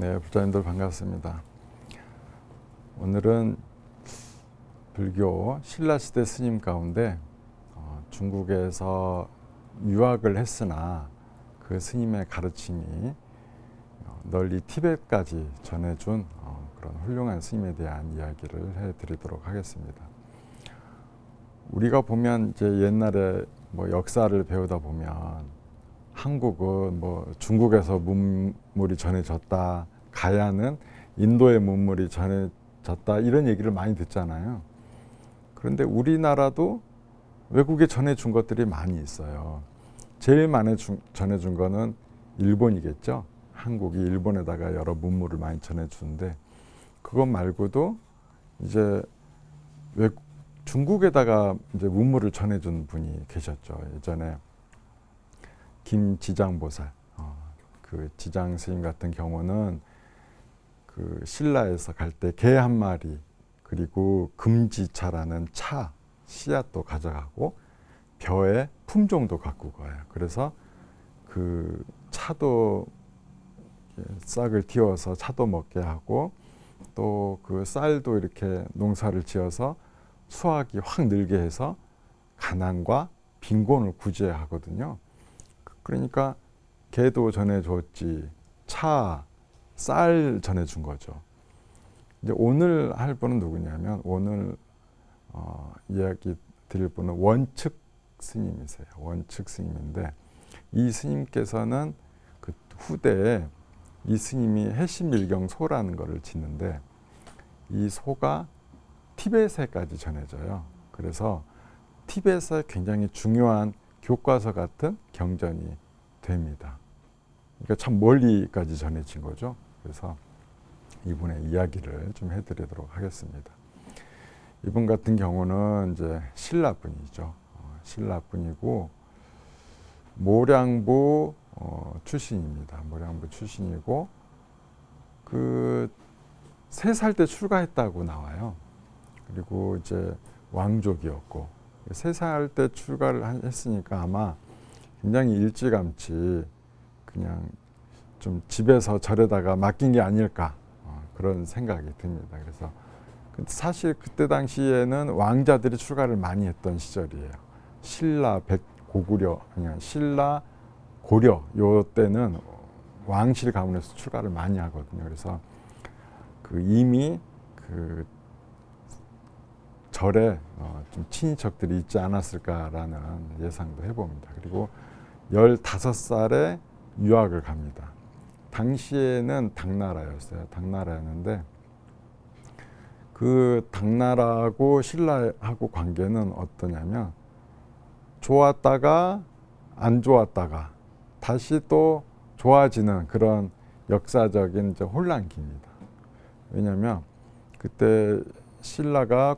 네, 불자님들 반갑습니다. 오늘은 불교 신라시대 스님 가운데 중국에서 유학을 했으나 그 스님의 가르침이 널리 티벳까지 전해준 그런 훌륭한 스님에 대한 이야기를 해드리도록 하겠습니다. 우리가 보면 이제 옛날에 역사를 배우다 보면 한국은 중국에서 문물이 전해졌다, 가야는 인도의 문물이 전해졌다, 이런 얘기를 많이 듣잖아요. 그런데 우리나라도 외국에 전해준 것들이 많이 있어요. 제일 많이 전해준 거는 일본이겠죠. 한국이 일본에다가 여러 문물을 많이 전해주는데, 그것 말고도 이제 중국에다가 이제 문물을 전해준 분이 계셨죠. 예전에 김지장보살, 그 지장 스님 같은 경우는 그 신라에서 갈 때 개 한 마리, 그리고 금지차라는 차 씨앗도 가져가고 벼에 품종도 갖고 가요. 그래서 그 차도 싹을 틔워서 차도 먹게 하고, 또 그 쌀도 이렇게 농사를 지어서 수확이 확 늘게 해서 가난과 빈곤을 구제하거든요. 그러니까 개도 전해줬지, 차, 쌀 전해준 거죠. 이제 오늘 할 분은 누구냐면, 오늘 이야기 드릴 분은 원측 스님이세요. 원측 스님인데, 이 스님께서는 그 후대에 이 스님이 해심일경 소라는 것을 짓는데, 이 소가 티벳에까지 전해져요. 그래서 티벳에 굉장히 중요한 교과서 같은 경전이 됩니다. 그러니까 참 멀리까지 전해진 거죠. 그래서 이분의 이야기를 좀 해드리도록 하겠습니다. 이분 같은 경우는 이제 신라 분이죠. 신라 분이고 모량부 출신입니다. 모량부 출신이고 그 3살 때 출가했다고 나와요. 그리고 이제 왕족이었고 3살 때 출가를 했으니까 아마 굉장히 일찌감치 그냥 좀 집에서 절에다가 맡긴 게 아닐까, 그런 생각이 듭니다. 그래서 사실 그때 당시에는 왕자들이 출가를 많이 했던 시절이에요. 신라 고구려, 아니 신라 고려, 요 때는 왕실 가문에서 출가를 많이 하거든요. 그래서 그 이미 그 절에 좀 친인척들이 있지 않았을까라는 예상도 해봅니다. 그리고 15살에 유학을 갑니다. 당시에는 당나라였어요. 당나라였는데 그 당나라하고 신라하고 관계는 어떠냐면, 좋았다가 안 좋았다가 다시 또 좋아지는 그런 역사적인 혼란기입니다. 왜냐하면 그때 신라가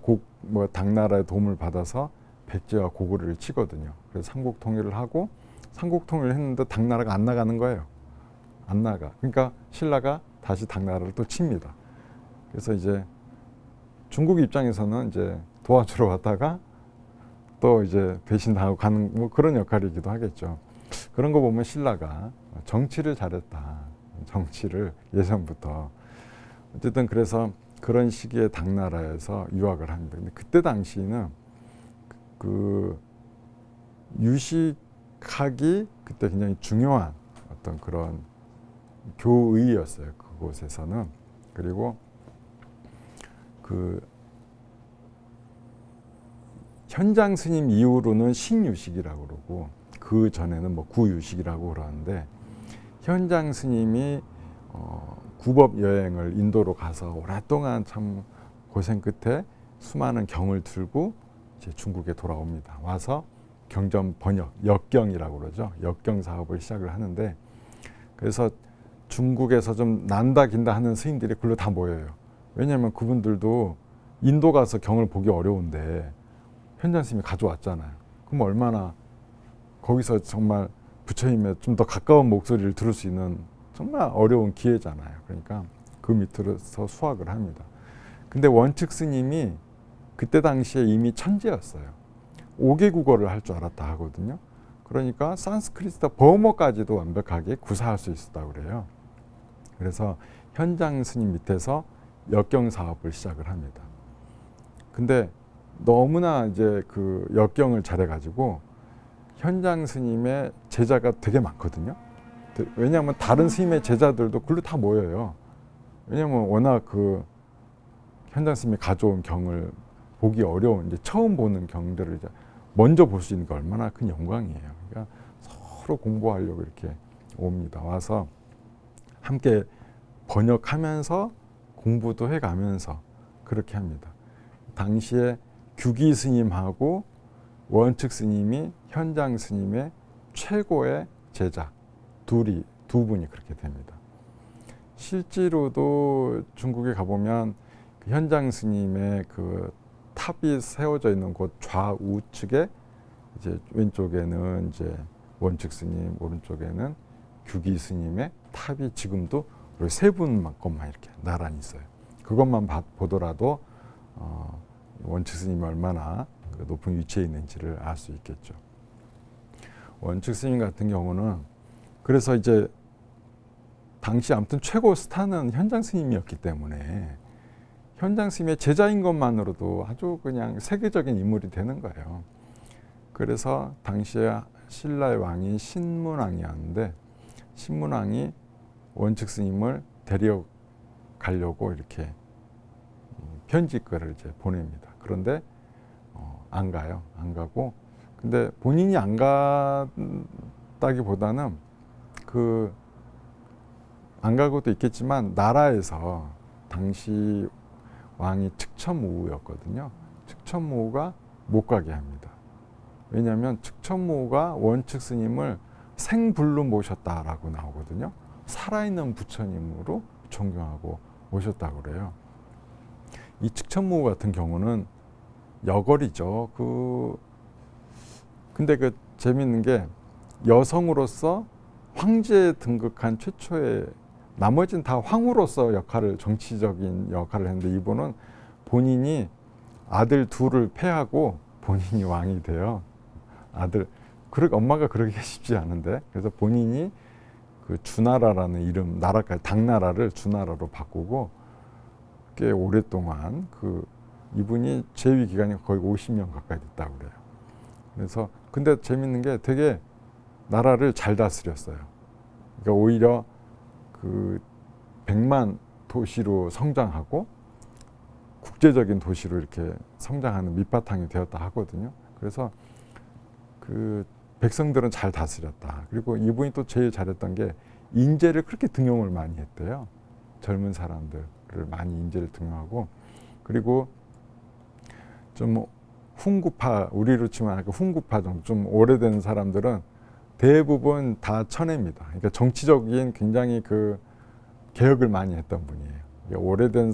당나라의 도움을 받아서 백제와 고구려를 치거든요. 그래서 삼국 통일을 하고, 삼국 통일을 했는데 당나라가 안 나가는 거예요. 안 나가. 그러니까 신라가 다시 당나라를 또 칩니다. 그래서 이제 중국 입장에서는 이제 도와주러 왔다가 또 이제 배신당하고 가는 그런 역할이기도 하겠죠. 그런 거 보면 신라가 정치를 잘했다. 정치를 예전부터. 어쨌든 그래서 그런 시기에 당나라에서 유학을 합니다. 근데 그때 당시는 그 유식학이 그때 굉장히 중요한 어떤 그런 교의였어요. 그곳에서는. 그리고 그 현장 스님 이후로는 신유식이라고 그러고, 그 전에는 구유식이라고 그러는데, 현장 스님이 구법 여행을 인도로 가서 오랫동안 참 고생 끝에 수많은 경을 들고 이제 중국에 돌아옵니다. 와서 경전 번역, 역경이라고 그러죠. 역경 사업을 시작을 하는데, 그래서 중국에서 좀 난다 긴다 하는 스님들이 글로 다 모여요. 왜냐하면 그분들도 인도 가서 경을 보기 어려운데 현장 스님이 가져왔잖아요. 그럼 얼마나 거기서 정말 부처님의 좀 더 가까운 목소리를 들을 수 있는 정말 어려운 기회잖아요. 그러니까 그 밑으로서 수학을 합니다. 근데 원측 스님이 그때 당시에 이미 천재였어요. 5개 국어를 할 줄 알았다 하거든요. 그러니까 산스크리트 버머까지도 완벽하게 구사할 수 있었다고 그래요. 그래서 현장 스님 밑에서 역경 사업을 시작을 합니다. 근데 너무나 이제 그 역경을 잘해가지고 현장 스님의 제자가 되게 많거든요. 왜냐하면 다른 스님의 제자들도 글로 다 모여요. 왜냐하면 워낙 그 현장 스님이 가져온 경을 보기 어려운, 이제 처음 보는 경들을 이제 먼저 볼 수 있는 게 얼마나 큰 영광이에요. 그러니까 서로 공부하려고 이렇게 옵니다. 와서 함께 번역하면서 공부도 해가면서 그렇게 합니다. 당시에 규기 스님하고 원측 스님이 현장 스님의 최고의 제자 두 분이 그렇게 됩니다. 실제로도 중국에 가보면 그 현장 스님의 그 탑이 세워져 있는 곳 좌우측에 이제 왼쪽에는 이제 원측 스님, 오른쪽에는 규기 스님의 탑이 지금도 세 분만큼만 이렇게 나란히 있어요. 그것만 보더라도 원측 스님이 얼마나 그 높은 위치에 있는지를 알 수 있겠죠. 원측 스님 같은 경우는 그래서 이제 당시 아무튼 최고 스타는 현장 스님이었기 때문에 현장 스님의 제자인 것만으로도 아주 그냥 세계적인 인물이 되는 거예요. 그래서 당시에 신라의 왕이 신문왕이었는데 신문왕이 원측 스님을 데려가려고 이렇게 편지글을 이제 보냅니다. 그런데 안 가요. 안 가고 근데 본인이 안 갔다기보다는 안 가고도 있겠지만 나라에서 당시 왕이 측천무후였거든요. 측천무후가 못 가게 합니다. 왜냐하면 측천무후가 원측 스님을 생불로 모셨다라고 나오거든요. 살아있는 부처님으로 존경하고 모셨다고 그래요. 이 측천무후 같은 경우는 여걸이죠. 근데 그 재밌는 게 여성으로서 황제에 등극한 최초의, 나머지는 다 황후로서 정치적인 역할을 했는데 이분은 본인이 아들 둘을 패하고 본인이 왕이 돼요. 엄마가 그러기가 쉽지 않은데, 그래서 본인이 그 주나라라는 이름, 나라까지 당나라를 주나라로 바꾸고 꽤 오랫동안 이분이 재위 기간이 거의 50년 가까이 됐다고 그래요. 그래서 근데 재밌는 게 되게 나라를 잘 다스렸어요. 그러니까 오히려 100만 도시로 성장하고 국제적인 도시로 이렇게 성장하는 밑바탕이 되었다 하거든요. 그래서 백성들은 잘 다스렸다. 그리고 이분이 또 제일 잘했던 게 인재를 그렇게 등용을 많이 했대요. 젊은 사람들을 많이 인재를 등용하고, 그리고 좀 훈구파, 우리로 치면 훈구파 정도 좀 오래된 사람들은 대부분 다 쳐냅니다. 그러니까 정치적인 굉장히 개혁을 많이 했던 분이에요. 그러니까 오래된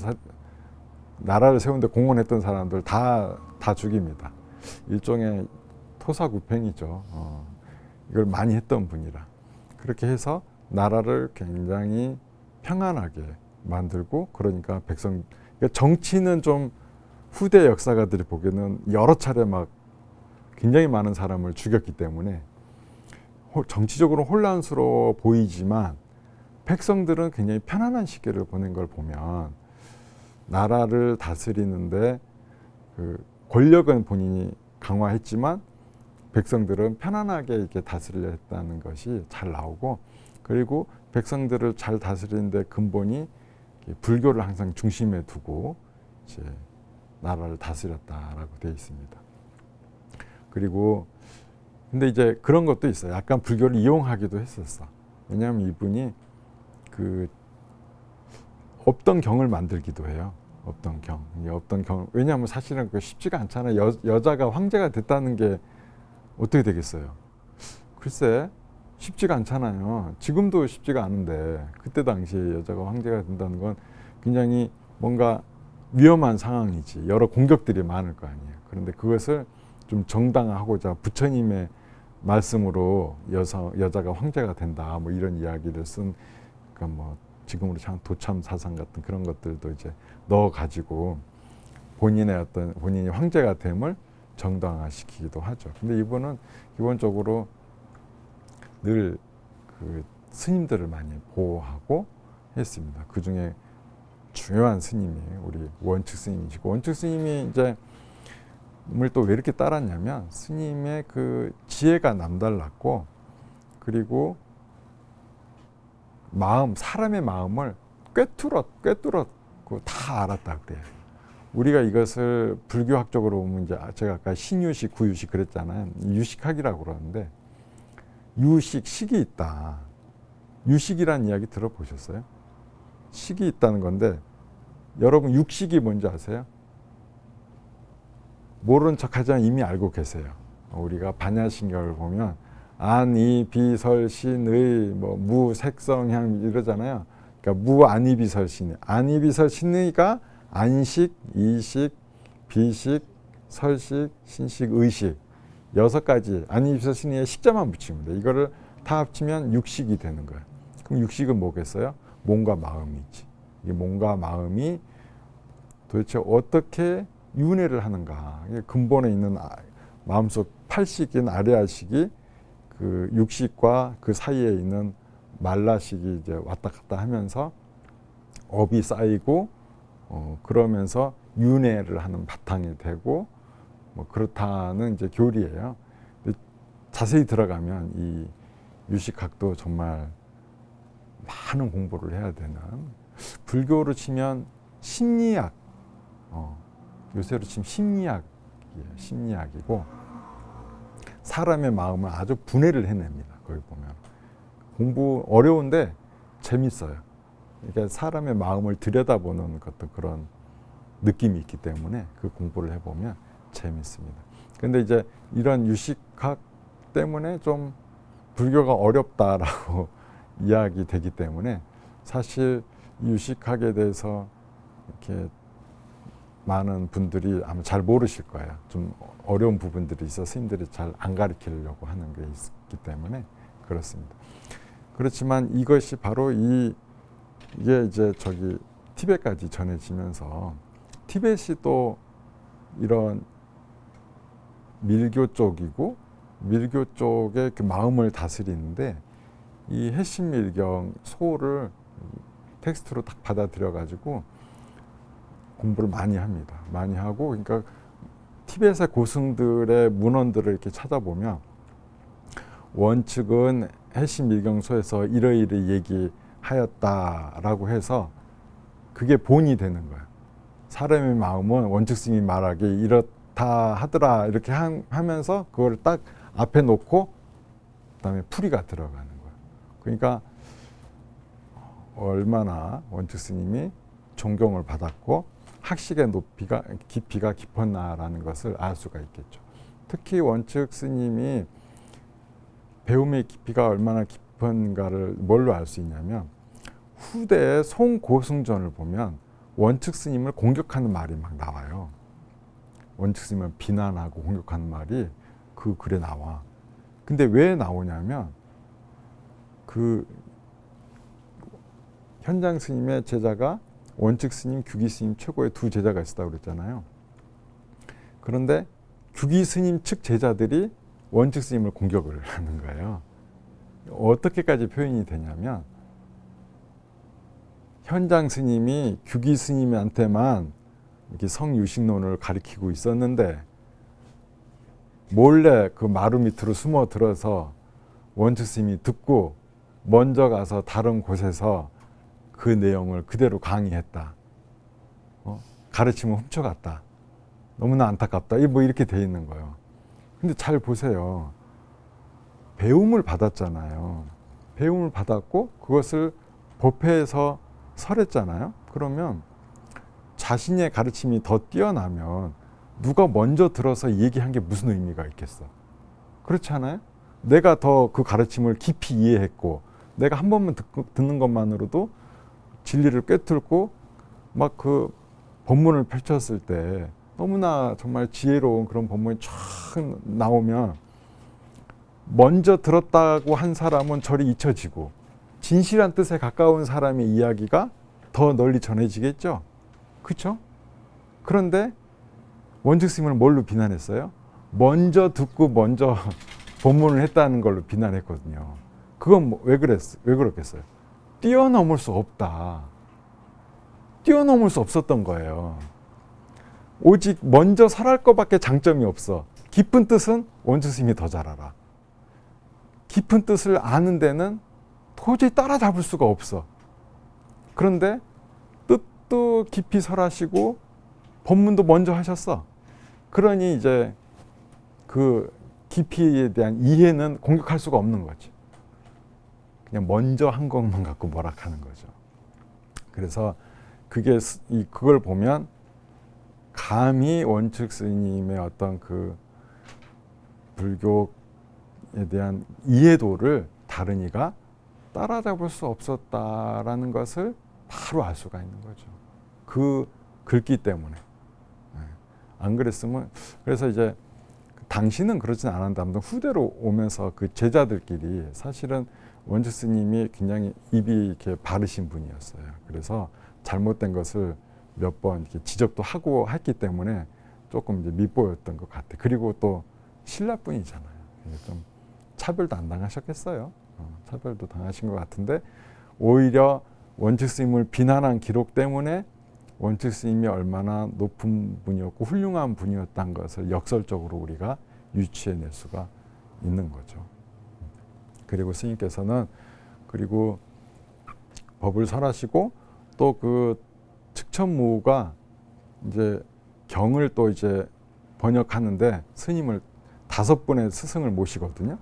나라를 세우는데 공헌했던 사람들 다 죽입니다. 일종의 토사구팽이죠. 이걸 많이 했던 분이라. 그렇게 해서 나라를 굉장히 평안하게 만들고, 그러니까 그러니까 정치는 좀 후대 역사가들이 보기에는 여러 차례 막 굉장히 많은 사람을 죽였기 때문에 정치적으로 혼란스러워 보이지만 백성들은 굉장히 편안한 시기를 보낸 걸 보면 나라를 다스리는데 권력은 본인이 강화했지만 백성들은 편안하게 이렇게 다스리려 했다는 것이 잘 나오고, 그리고 백성들을 잘 다스리는데 근본이 불교를 항상 중심에 두고 이제 나라를 다스렸다라고 되어 있습니다. 그리고 근데 이제 그런 것도 있어요. 약간 불교를 이용하기도 했었어. 왜냐하면 이분이 없던 경을 만들기도 해요. 없던 경. 왜냐하면 사실은 쉽지가 않잖아요. 여자가 황제가 됐다는 게 어떻게 되겠어요? 글쎄, 쉽지가 않잖아요. 지금도 쉽지가 않은데 그때 당시에 여자가 황제가 된다는 건 굉장히 뭔가 위험한 상황이지. 여러 공격들이 많을 거 아니에요. 그런데 그것을 좀 정당화하고자 부처님의 말씀으로 여자가 황제가 된다, 뭐 이런 이야기를 쓴, 그러니까 뭐 지금으로 참 도참 사상 같은 그런 것들도 이제 넣어가지고 본인이 황제가 됨을 정당화시키기도 하죠. 근데 이분은 기본적으로 늘 스님들을 많이 보호하고 했습니다. 그 중에 중요한 스님이 우리 원측 스님이시고, 원측 스님이 이제 을 또 왜 이렇게 따랐냐면 스님의 그 지혜가 남달랐고, 그리고 마음, 사람의 마음을 꿰뚫었고 다 알았다 그래요. 우리가 이것을 불교학적으로 보면 이제 제가 아까 신유식, 구유식 그랬잖아요. 유식학이라고 그러는데, 유식, 식이 있다. 유식이라는 이야기 들어보셨어요? 식이 있다는 건데, 여러분 육식이 뭔지 아세요? 모르는 척하지만 이미 알고 계세요. 우리가 반야신경을 보면 안이비설신의 뭐 무색성향 이러잖아요. 그러니까 무안이비설신, 안이비설신의가 안식, 이식, 비식, 설식, 신식, 의식 6가지 안이비설신의에 식자만 붙이면 돼. 이거를 다 합치면 육식이 되는 거예요. 그럼 육식은 뭐겠어요? 몸과 마음이지. 이 몸과 마음이 도대체 어떻게 윤회를 하는가. 근본에 있는 마음속 팔식인 아레아식이 그 육식과 그 사이에 있는 말라식이 이제 왔다 갔다 하면서 업이 쌓이고 그러면서 윤회를 하는 바탕이 되고 뭐 그렇다는 이제 교리예요. 근데 자세히 들어가면 이 유식학도 정말 많은 공부를 해야 되는, 불교로 치면 심리학, 요새로 치면 심리학이에요. 심리학이고 사람의 마음을 아주 분해를 해냅니다. 거기 보면 공부 어려운데 재밌어요. 그러니까 사람의 마음을 들여다보는 것도 그런 느낌이 있기 때문에 그 공부를 해보면 재밌습니다. 근데 이제 이런 유식학 때문에 좀 불교가 어렵다라고 이야기 되기 때문에 사실 유식학에 대해서 이렇게 많은 분들이 아마 잘 모르실 거예요. 좀 어려운 부분들이 있어 스님들이 잘 안 가르치려고 하는 게 있기 때문에 그렇습니다. 그렇지만 이것이 바로 이게 이제 티벳까지 전해지면서, 티벳이 또 이런 밀교 쪽이고 밀교 쪽의 그 마음을 다스리는데, 이 해심밀경 소를 텍스트로 딱 받아들여 가지고 공부를 많이 합니다. 많이 하고, 그러니까 티벳의 고승들의 문헌들을 이렇게 찾아보면 원측은 해심밀경소에서 이러이러 얘기하였다라고 해서 그게 본이 되는 거예요. 사람의 마음은 원측 스님이 말하기에 이렇다 하더라 이렇게 하면서 그걸 딱 앞에 놓고 그다음에 풀이가 들어가는 거예요. 그러니까 얼마나 원측 스님이 존경을 받았고 학식의 깊이가 깊었나라는 것을 알 수가 있겠죠. 특히 원측 스님이 배움의 깊이가 얼마나 깊은가를 뭘로 알 수 있냐면, 후대의 송고승전을 보면 원측 스님을 공격하는 말이 막 나와요. 원측 스님을 비난하고 공격하는 말이 그 글에 나와. 근데 왜 나오냐면, 그 현장 스님의 제자가 원측 스님, 규기 스님 최고의 두 제자가 있었다고 그랬잖아요. 그런데 규기 스님 측 제자들이 원측 스님을 공격을 하는 거예요. 어떻게까지 표현이 되냐면, 현장 스님이 규기 스님한테만 이렇게 성유식론을 가르치고 있었는데 몰래 그 마루 밑으로 숨어 들어서 원측 스님이 듣고 먼저 가서 다른 곳에서 그 내용을 그대로 강의했다. 가르침을 훔쳐갔다. 너무나 안타깝다. 뭐 이렇게 돼 있는 거예요. 근데 잘 보세요. 배움을 받았잖아요. 배움을 받았고 그것을 법회에서 설했잖아요. 그러면 자신의 가르침이 더 뛰어나면 누가 먼저 들어서 얘기한 게 무슨 의미가 있겠어? 그렇지 않아요? 내가 더 그 가르침을 깊이 이해했고 내가 한 번만 듣는 것만으로도 진리를 꿰뚫고 막 그 법문을 펼쳤을 때 너무나 정말 지혜로운 그런 법문이 쫙 나오면 먼저 들었다고 한 사람은 저리 잊혀지고 진실한 뜻에 가까운 사람의 이야기가 더 널리 전해지겠죠. 그렇죠? 그런데 원측 스님을 뭘로 비난했어요? 먼저 듣고 먼저 법문을 했다는 걸로 비난했거든요. 그건 왜 그렇겠어요? 뛰어넘을 수 없다. 뛰어넘을 수 없었던 거예요. 오직 먼저 설할 것밖에 장점이 없어. 깊은 뜻은 원주 스님이 더 잘 알아. 깊은 뜻을 아는 데는 도저히 따라잡을 수가 없어. 그런데 뜻도 깊이 설하시고 법문도 먼저 하셨어. 그러니 이제 그 깊이에 대한 이해는 공격할 수가 없는 거지. 그냥 먼저 한 것만 갖고 뭐라 하는 거죠. 그래서 그걸 보면 감히 원측 스님의 어떤 그 불교에 대한 이해도를 다른 이가 따라잡을 수 없었다라는 것을 바로 알 수가 있는 거죠. 그 글귀 때문에. 안 그랬으면, 그래서 이제 당신은 그러진 않았는데 아무튼 후대로 오면서 그 제자들끼리 사실은 원주 스님이 굉장히 입이 이렇게 바르신 분이었어요. 그래서 잘못된 것을 몇 번 이렇게 지적도 하고 했기 때문에 조금 이제 밉보였던 것 같아. 그리고 또 신라분이잖아요. 좀 차별도 안 당하셨겠어요. 차별도 당하신 것 같은데 오히려 원주 스님을 비난한 기록 때문에 원측 스님이 얼마나 높은 분이었고 훌륭한 분이었다는 것을 역설적으로 우리가 유추해낼 수가 있는 거죠. 그리고 스님께서는 그리고 법을 설하시고 또 그 측천무가 이제 경을 또 이제 번역하는데 스님을 5분의 스승을 모시거든요.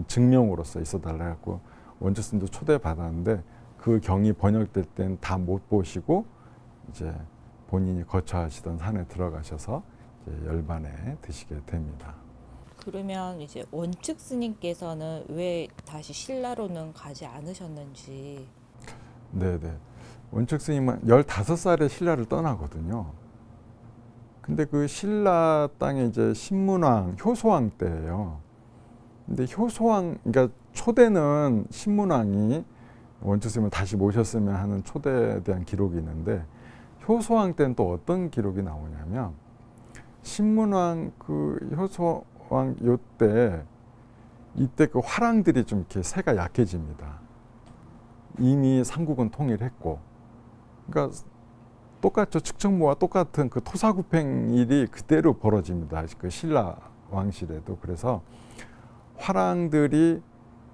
증명으로서 있어달라고 원주 스님도 초대받았는데 그 경이 번역될 땐 다 못 보시고 이제 본인이 거처하시던 산에 들어가셔서 이제 열반에 드시게 됩니다. 그러면 이제 원측 스님께서는 왜 다시 신라로는 가지 않으셨는지. 네네. 원측 스님은 15살에 신라를 떠나거든요. 근데 그 신라 땅에 이제 신문왕, 효소왕 때예요. 근데 효소왕, 그러니까 초대는 신문왕이 원측 스님을 다시 모셨으면 하는 초대에 대한 기록이 있는데 효소왕 때는 또 어떤 기록이 나오냐면 신문왕 그 효소왕 요때 이때 그 화랑들이 좀 이렇게 세가 약해집니다. 이미 삼국은 통일했고, 그러니까 똑같죠. 측정모와 똑같은 그 토사구팽 일이 그대로 벌어집니다. 그 신라 왕실에도. 그래서 화랑들이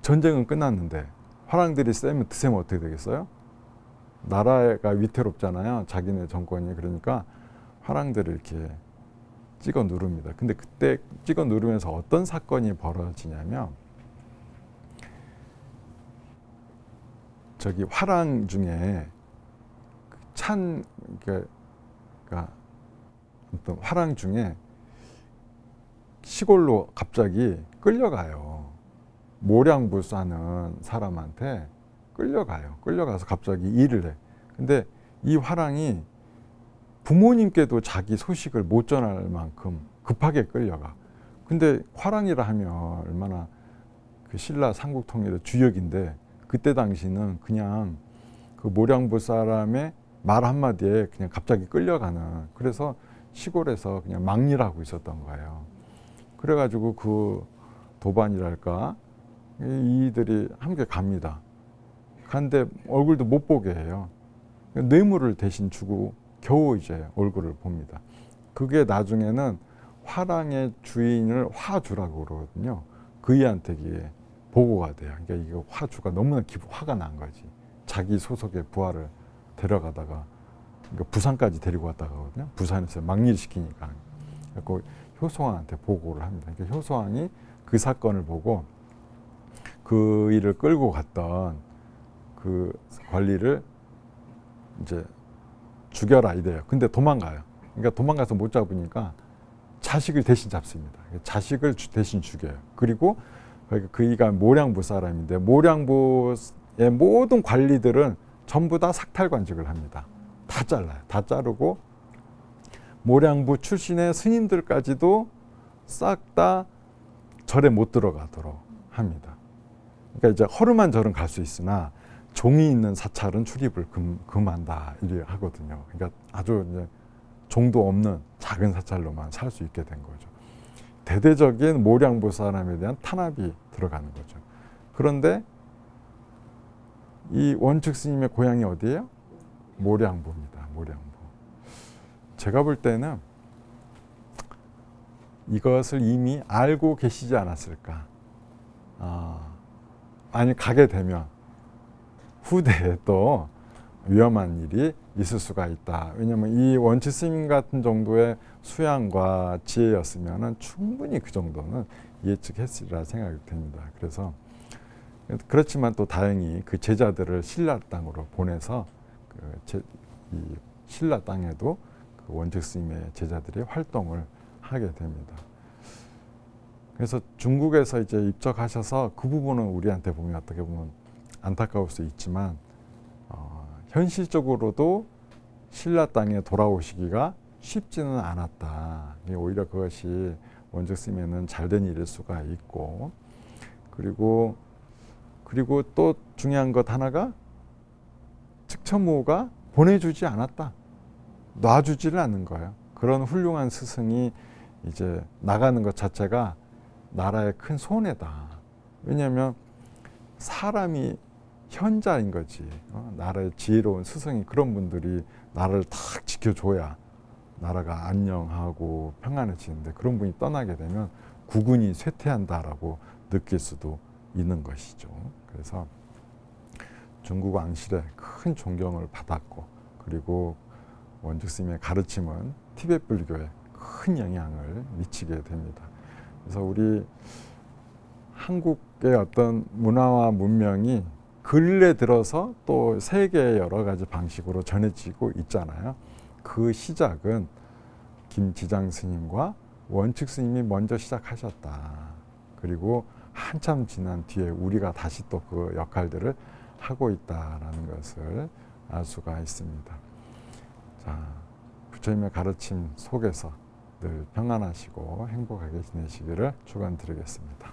전쟁은 끝났는데 화랑들이 세면 드세면 어떻게 되겠어요? 나라가 위태롭잖아요. 자기네 정권이. 그러니까 화랑들을 이렇게 찍어 누릅니다. 근데 그때 찍어 누르면서 어떤 사건이 벌어지냐면 저기 화랑 중에 그러니까 어떤 화랑 중에 시골로 갑자기 끌려가요. 모량부 싸는 사람한테 끌려가요. 끌려가서 갑자기 일을 해. 근데 이 화랑이 부모님께도 자기 소식을 못 전할 만큼 급하게 끌려가. 근데 화랑이라 하면 얼마나 그 신라 삼국 통일의 주역인데 그때 당시는 그냥 그 모량부 사람의 말 한마디에 그냥 갑자기 끌려가는, 그래서 시골에서 그냥 막일하고 있었던 거예요. 그래가지고 그 도반이랄까 이들이 함께 갑니다. 간데 얼굴도 못 보게 해요. 뇌물을 대신 주고 겨우 이제 얼굴을 봅니다. 그게 나중에는 화랑의 주인을 화주라고 그러거든요. 그이한테 이게 보고가 돼요. 그러니까 이게 화주가 너무나 화가 난 거지. 자기 소속의 부하를 데려가다가 그러니까 부산까지 데리고 왔다가 거든요. 부산에서 막일 시키니까. 그래서 효소왕한테 보고를 합니다. 그러니까 효소왕이 그 사건을 보고 그 일을 끌고 갔던 그 관리를 이제 죽여라 이래요. 근데 도망가요. 그러니까 도망가서 못 잡으니까 자식을 대신 잡습니다. 자식을 대신 죽여요. 그리고 그이가 모량부 사람인데 모량부의 모든 관리들은 전부 다 삭탈관직을 합니다. 다 잘라요. 다 자르고 모량부 출신의 스님들까지도 싹 다 절에 못 들어가도록 합니다. 그러니까 이제 허름한 절은 갈 수 있으나 종이 있는 사찰은 출입을 금한다 이래 하거든요. 그러니까 아주 이제 종도 없는 작은 사찰로만 살 수 있게 된 거죠. 대대적인 모량부 사람에 대한 탄압이 들어가는 거죠. 그런데 이 원측 스님의 고향이 어디예요? 모량보입니다. 모량보. 제가 볼 때는 이것을 이미 알고 계시지 않았을까. 아니 가게 되면 후대에 또 위험한 일이 있을 수가 있다. 왜냐하면 이 원치 스님 같은 정도의 수양과 지혜였으면 충분히 그 정도는 예측했으리라 생각이 됩니다. 그래서 그렇지만 또 다행히 그 제자들을 신라 땅으로 보내서 이 신라 땅에도 그 원측 스님의 제자들이 활동을 하게 됩니다. 그래서 중국에서 이제 입적하셔서 그 부분은 우리한테 보면 어떻게 보면 안타까울 수 있지만 현실적으로도 신라 땅에 돌아오시기가 쉽지는 않았다. 오히려 그것이 원측 스님에는 잘된 일일 수가 있고, 그리고 또 중요한 것 하나가 측천모가 보내주지 않았다. 놔주지를 않는 거예요. 그런 훌륭한 스승이 이제 나가는 것 자체가 나라의 큰 손해다. 왜냐하면 사람이 현자인 거지. 나라의 지혜로운 스승이 그런 분들이 나라를 탁 지켜줘야 나라가 안녕하고 평안해지는데, 그런 분이 떠나게 되면 국운이 쇠퇴한다라고 느낄 수도 있는 것이죠. 그래서 중국 왕실에 큰 존경을 받았고, 그리고 원측 스님의 가르침은 티베트 불교에 큰 영향을 미치게 됩니다. 그래서 우리 한국의 어떤 문화와 문명이 근래 들어서 또 세계의 여러 가지 방식으로 전해지고 있잖아요. 그 시작은 김지장 스님과 원측 스님이 먼저 시작하셨다. 그리고 한참 지난 뒤에 우리가 다시 또 그 역할들을 하고 있다라는 것을 알 수가 있습니다. 자, 부처님의 가르침 속에서 늘 평안하시고 행복하게 지내시기를 축원드리겠습니다.